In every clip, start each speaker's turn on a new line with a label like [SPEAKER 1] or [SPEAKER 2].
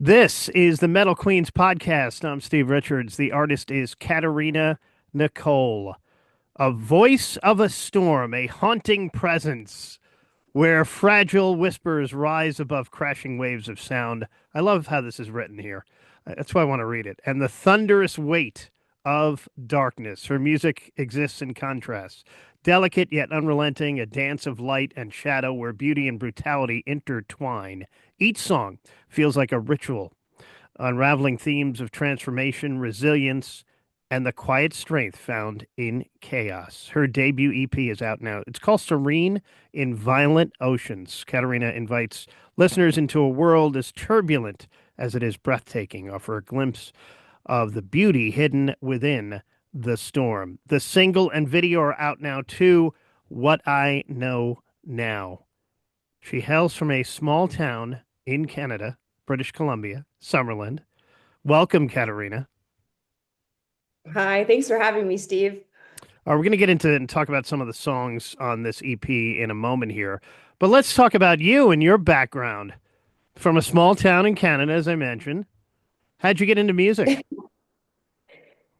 [SPEAKER 1] This is the Metal Queens podcast. I'm Steve Richards. The artist is Katerina Nicole. A voice of a storm, a haunting presence where fragile whispers rise above crashing waves of sound. I love how this is written here. That's why I want to read it. And the thunderous weight of darkness. Her music exists in contrast. Delicate yet unrelenting, a dance of light and shadow where beauty and brutality intertwine. Each song feels like a ritual, unraveling themes of transformation, resilience, and the quiet strength found in chaos. Her debut EP is out now. It's called Serene in Violent Oceans. Katerina invites listeners into a world as turbulent as it is breathtaking, offer a glimpse of the beauty hidden within the storm. The single and video are out now too. What I Know Now. She hails from a small town in Canada, British Columbia, Summerland. Welcome, Katerina.
[SPEAKER 2] Hi, thanks for having me, Steve.
[SPEAKER 1] We're going to get into and talk about some of the songs on this EP in a moment here. But let's talk about you and your background. From a small town in Canada, as I mentioned. How'd you get into music?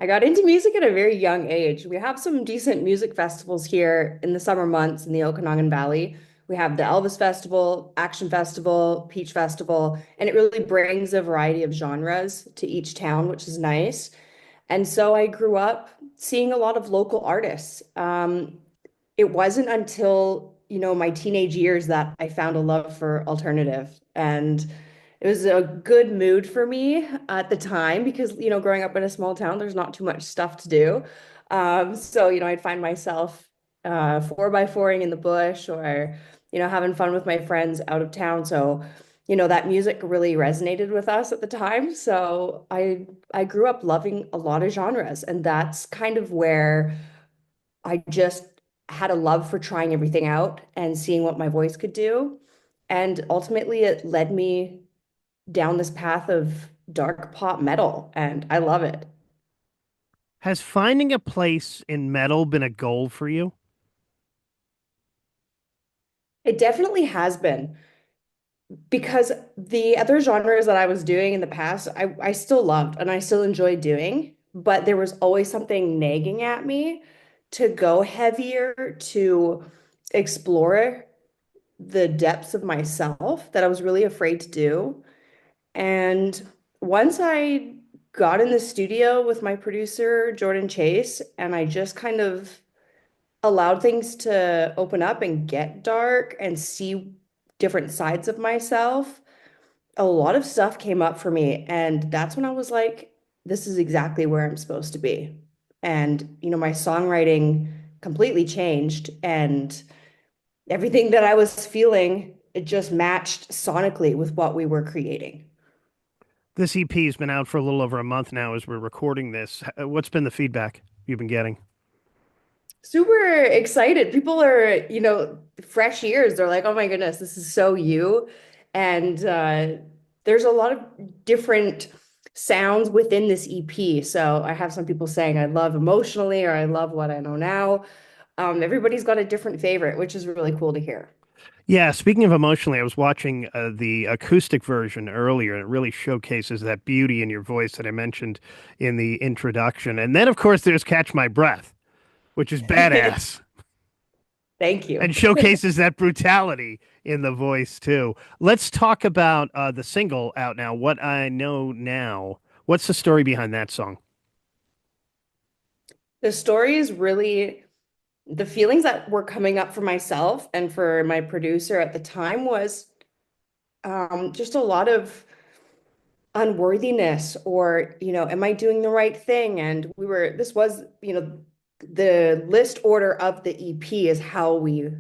[SPEAKER 2] I got into music at a very young age. We have some decent music festivals here in the summer months in the Okanagan Valley. We have the Elvis Festival, Action Festival, Peach Festival, and it really brings a variety of genres to each town, which is nice. And so I grew up seeing a lot of local artists. It wasn't until, my teenage years that I found a love for alternative. And it was a good mood for me at the time because, growing up in a small town, there's not too much stuff to do. So, I'd find myself four by fouring in the bush or, having fun with my friends out of town. So, that music really resonated with us at the time. So I grew up loving a lot of genres, and that's kind of where I just had a love for trying everything out and seeing what my voice could do. And ultimately, it led me down this path of dark pop metal, and I love it.
[SPEAKER 1] Has finding a place in metal been a goal for you?
[SPEAKER 2] It definitely has been because the other genres that I was doing in the past, I still loved and I still enjoyed doing, but there was always something nagging at me to go heavier, to explore the depths of myself that I was really afraid to do. And once I got in the studio with my producer, Jordan Chase, and I just kind of allowed things to open up and get dark and see different sides of myself, a lot of stuff came up for me. And that's when I was like, this is exactly where I'm supposed to be. And, my songwriting completely changed and everything that I was feeling, it just matched sonically with what we were creating.
[SPEAKER 1] This EP has been out for a little over a month now as we're recording this. What's been the feedback you've been getting?
[SPEAKER 2] Super excited. People are, fresh ears. They're like, oh my goodness, this is so you. And there's a lot of different sounds within this EP. So I have some people saying I love emotionally or I love what I know now. Everybody's got a different favorite, which is really cool to hear.
[SPEAKER 1] Yeah, speaking of emotionally, I was watching the acoustic version earlier, and it really showcases that beauty in your voice that I mentioned in the introduction. And then, of course, there's Catch My Breath, which is badass
[SPEAKER 2] Thank you.
[SPEAKER 1] and showcases that brutality in the voice, too. Let's talk about the single out now, What I Know Now. What's the story behind that song?
[SPEAKER 2] The story is really the feelings that were coming up for myself and for my producer at the time was just a lot of unworthiness or, am I doing the right thing? And this was, the list order of the EP is how we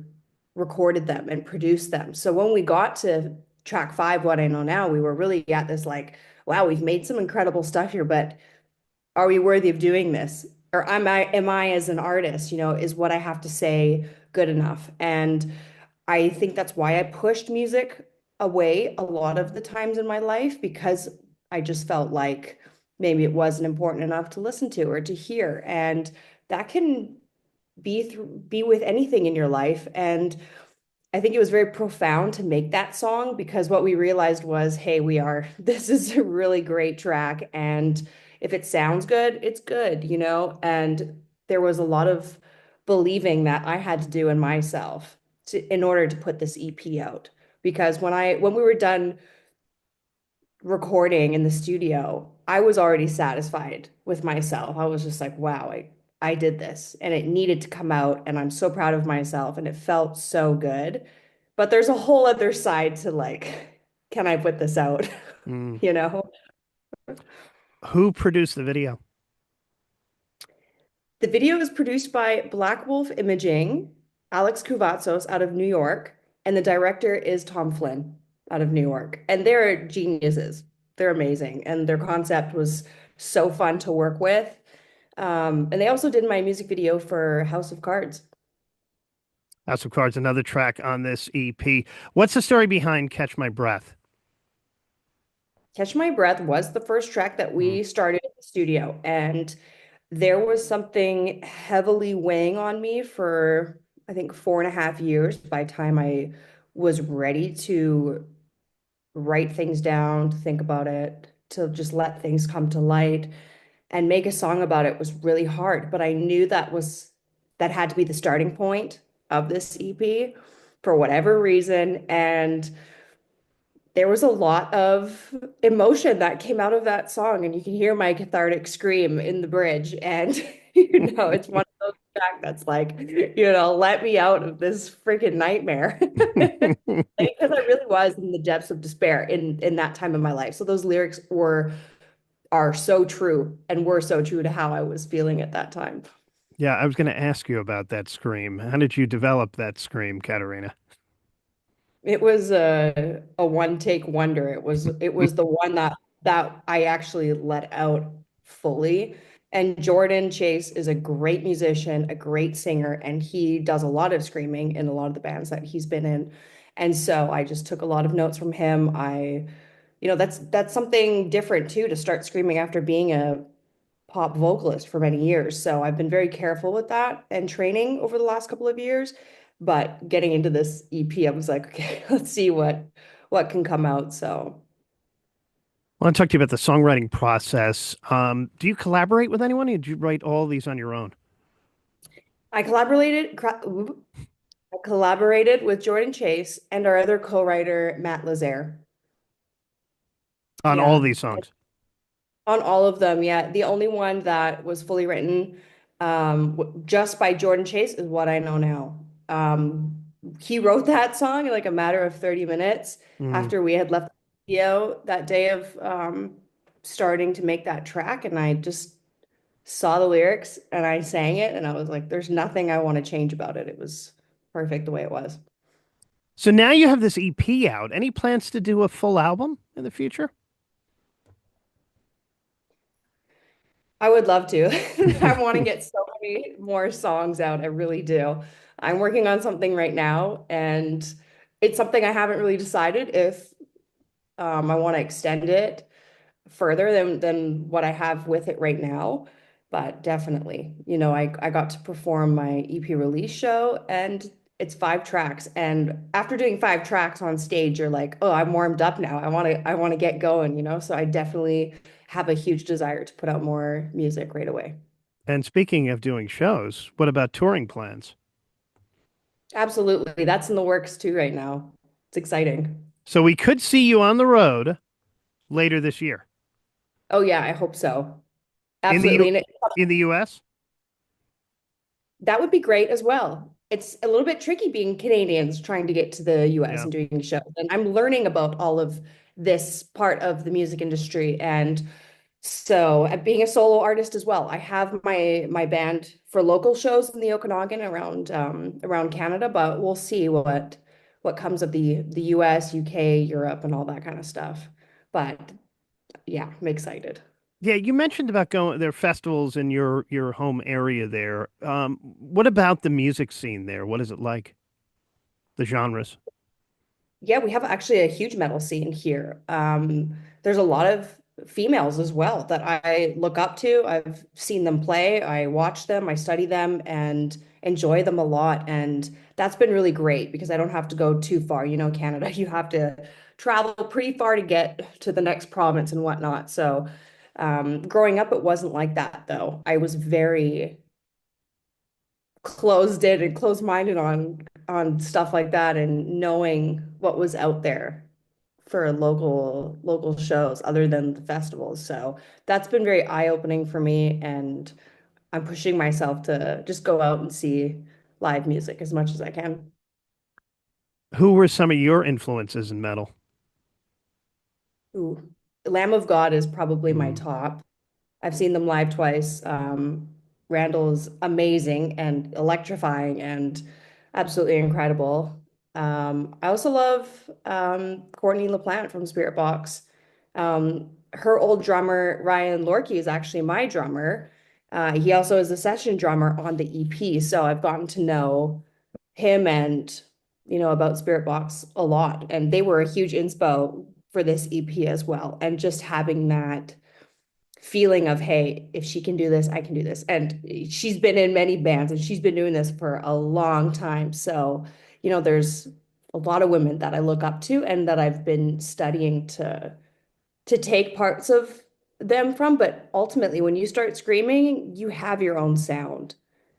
[SPEAKER 2] recorded them and produced them. So when we got to track five, What I Know Now, we were really at this like, wow, we've made some incredible stuff here, but are we worthy of doing this? Or am I as an artist, is what I have to say good enough? And I think that's why I pushed music away a lot of the times in my life because I just felt like maybe it wasn't important enough to listen to or to hear. And that can be with anything in your life. And I think it was very profound to make that song because what we realized was, hey, this is a really great track. And if it sounds good, it's good, you know? And there was a lot of believing that I had to do in myself in order to put this EP out. Because when we were done recording in the studio, I was already satisfied with myself. I was just like, wow, I did this and it needed to come out. And I'm so proud of myself. And it felt so good. But there's a whole other side to like, can I put this out?
[SPEAKER 1] Mm.
[SPEAKER 2] You know?
[SPEAKER 1] Who produced the video?
[SPEAKER 2] The video is produced by Black Wolf Imaging, Alex Kuvatsos out of New York, and the director is Tom Flynn out of New York. And they're geniuses. They're amazing. And their concept was so fun to work with. And they also did my music video for House of Cards.
[SPEAKER 1] House of Cards, another track on this EP. What's the story behind Catch My Breath?
[SPEAKER 2] Catch My Breath was the first track that
[SPEAKER 1] Mm.
[SPEAKER 2] we started in the studio. And there was something heavily weighing on me for, I think, 4.5 years by the time I was ready to write things down, to think about it, to just let things come to light and make a song about it was really hard. But I knew that had to be the starting point of this EP for whatever reason. And there was a lot of emotion that came out of that song, and you can hear my cathartic scream in the bridge. And it's one of those tracks that's like, let me out of this freaking nightmare. Because I really was in the depths of despair in that time of my life. So those lyrics are so true and were so true to how I was feeling at that time.
[SPEAKER 1] Yeah, I was going to ask you about that scream. How did you develop that scream, Katerina?
[SPEAKER 2] It was a one take wonder. It was the one that I actually let out fully. And Jordan Chase is a great musician, a great singer, and he does a lot of screaming in a lot of the bands that he's been in. And so I just took a lot of notes from him. That's something different too, to start screaming after being a pop vocalist for many years. So I've been very careful with that and training over the last couple of years. But getting into this EP, I was like, okay, let's see what can come out. So
[SPEAKER 1] I want to talk to you about the songwriting process. Do you collaborate with anyone, or did you write all these on your own?
[SPEAKER 2] I collaborated with Jordan Chase and our other co-writer, Matt Lazaire.
[SPEAKER 1] On all
[SPEAKER 2] Yeah.
[SPEAKER 1] these songs?
[SPEAKER 2] On all of them, yeah. The only one that was fully written just by Jordan Chase is What I Know Now. He wrote that song in like a matter of 30 minutes
[SPEAKER 1] Mm.
[SPEAKER 2] after we had left the studio that day of starting to make that track. And I just saw the lyrics and I sang it and I was like, there's nothing I want to change about it. It was perfect the way it was.
[SPEAKER 1] So now you have this EP out. Any plans to do a full album in the future?
[SPEAKER 2] I would love to. I want to get so many more songs out. I really do. I'm working on something right now, and it's something I haven't really decided if I want to extend it further than what I have with it right now. But definitely, I got to perform my EP release show, and it's 5 tracks. And after doing 5 tracks on stage, you're like, oh, I'm warmed up now. I want to get going. So I definitely have a huge desire to put out more music right away.
[SPEAKER 1] And speaking of doing shows, what about touring plans?
[SPEAKER 2] Absolutely. That's in the works too right now. It's exciting.
[SPEAKER 1] So we could see you on the road later this year
[SPEAKER 2] Oh yeah, I hope so.
[SPEAKER 1] in the
[SPEAKER 2] Absolutely.
[SPEAKER 1] U
[SPEAKER 2] And
[SPEAKER 1] in the US.
[SPEAKER 2] that would be great as well. It's a little bit tricky being Canadians trying to get to the US
[SPEAKER 1] Yeah.
[SPEAKER 2] and doing shows. And I'm learning about all of this part of the music industry. And so, being a solo artist as well, I have my band for local shows in the Okanagan around Canada, but we'll see what comes of the US, UK, Europe, and all that kind of stuff. But yeah, I'm excited.
[SPEAKER 1] Yeah, you mentioned about going there are festivals in your home area there. What about the music scene there? What is it like? The genres?
[SPEAKER 2] Yeah, we have actually a huge metal scene here. There's a lot of females as well that I look up to. I've seen them play, I watch them, I study them, and enjoy them a lot. And that's been really great because I don't have to go too far. You know, Canada, you have to travel pretty far to get to the next province and whatnot. So, growing up, it wasn't like that though. I was very closed in and closed-minded on stuff like that and knowing what was out there for local shows other than the festivals. So that's been very eye-opening for me, and I'm pushing myself to just go out and see live music as much as I can.
[SPEAKER 1] Who were some of your influences in metal?
[SPEAKER 2] Ooh, Lamb of God is probably my
[SPEAKER 1] Mm.
[SPEAKER 2] top. I've seen them live twice. Randall's amazing and electrifying and absolutely incredible. I also love Courtney LaPlante from Spirit Box. Her old drummer, Ryan Lorke, is actually my drummer. He also is the session drummer on the EP. So I've gotten to know him and, about Spirit Box a lot. And they were a huge inspo for this EP as well. And just having that feeling of, hey, if she can do this, I can do this. And she's been in many bands and she's been doing this for a long time. So, there's a lot of women that I look up to and that I've been studying to take parts of them from. But ultimately, when you start screaming, you have your own sound.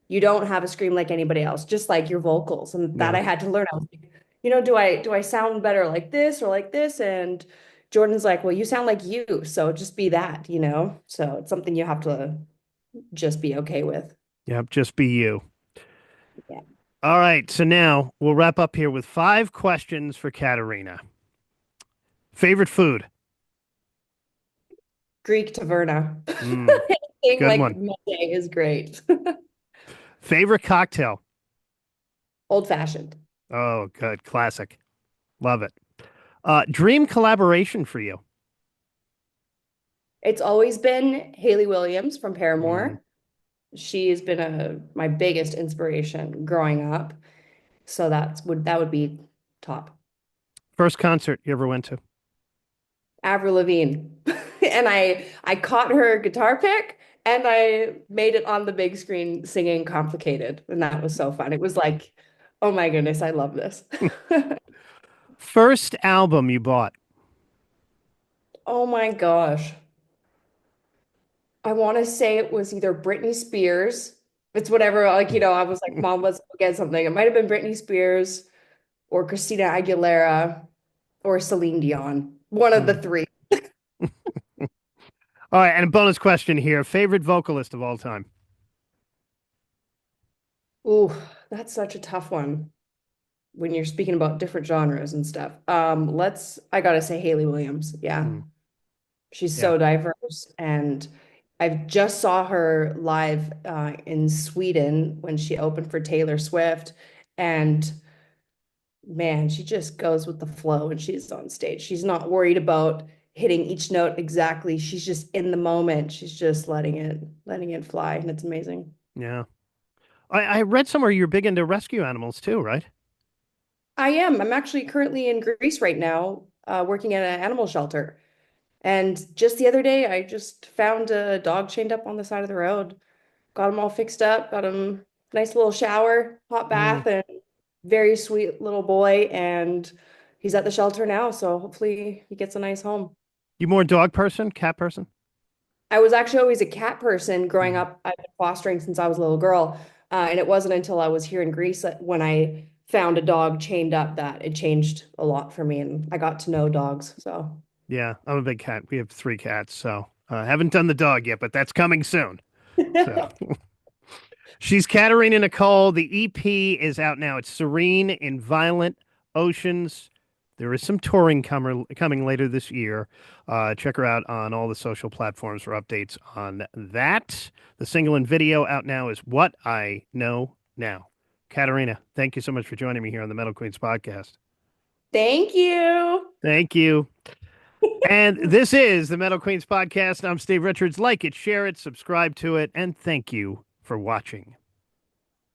[SPEAKER 2] You don't have a scream like anybody else, just like your vocals. And that
[SPEAKER 1] Yeah.
[SPEAKER 2] I had to learn. I was like, do I sound better like this or like this? And Jordan's like, well, you sound like you, so just be that. So it's something you have to just be okay with.
[SPEAKER 1] Yep. Just be you.
[SPEAKER 2] Yeah.
[SPEAKER 1] All right. So now we'll wrap up here with 5 questions for Katerina. Favorite food?
[SPEAKER 2] Greek taverna.
[SPEAKER 1] Mm,
[SPEAKER 2] Anything
[SPEAKER 1] good
[SPEAKER 2] like
[SPEAKER 1] one.
[SPEAKER 2] Monday is great.
[SPEAKER 1] Favorite cocktail?
[SPEAKER 2] Old fashioned.
[SPEAKER 1] Oh, good. Classic. Love it. Dream collaboration for you?
[SPEAKER 2] It's always been Haley Williams from
[SPEAKER 1] Mm.
[SPEAKER 2] Paramore. She has been my biggest inspiration growing up. So that would be top.
[SPEAKER 1] First concert you ever went to?
[SPEAKER 2] Avril Lavigne. And I caught her guitar pick and I made it on the big screen singing Complicated. And that was so fun. It was like, oh my goodness, I love this.
[SPEAKER 1] First album you bought?
[SPEAKER 2] Oh my gosh. I want to say it was either Britney Spears. It's whatever, like, I was like, Mom, let's go get something. It might have been Britney Spears or Christina Aguilera or Celine Dion. One of the
[SPEAKER 1] Mm.
[SPEAKER 2] three.
[SPEAKER 1] All right, and a bonus question here. Favorite vocalist of all time?
[SPEAKER 2] Ooh, that's such a tough one when you're speaking about different genres and stuff. I gotta say Haley Williams. Yeah.
[SPEAKER 1] Mm.
[SPEAKER 2] She's
[SPEAKER 1] Yeah.
[SPEAKER 2] so diverse. And I've just saw her live in Sweden when she opened for Taylor Swift. And man, she just goes with the flow when she's on stage. She's not worried about hitting each note exactly. She's just in the moment. She's just letting it fly. And it's amazing.
[SPEAKER 1] Yeah. I read somewhere you're big into rescue animals too, right?
[SPEAKER 2] I am. I'm actually currently in Greece right now, working at an animal shelter. And just the other day, I just found a dog chained up on the side of the road. Got him all fixed up, got him a nice little shower, hot
[SPEAKER 1] Mm.
[SPEAKER 2] bath, and very sweet little boy. And he's at the shelter now, so hopefully he gets a nice home.
[SPEAKER 1] You more dog person, cat person?
[SPEAKER 2] I was actually always a cat person growing
[SPEAKER 1] Mm.
[SPEAKER 2] up. I've been fostering since I was a little girl. And it wasn't until I was here in Greece when I found a dog chained up that it changed a lot for me. And I got to know dogs. So.
[SPEAKER 1] Yeah, I'm a big cat. We have 3 cats, so haven't done the dog yet, but that's coming soon. So she's Katerina Nicole. The EP is out now. It's Serene in Violent Oceans. There is some touring coming later this year. Check her out on all the social platforms for updates on that. The single and video out now is What I Know Now. Katerina, thank you so much for joining me here on the Metal Queens podcast.
[SPEAKER 2] Thank you.
[SPEAKER 1] Thank you. And this is the Metal Queens podcast. I'm Steve Richards. Like it, share it, subscribe to it, and thank you for watching.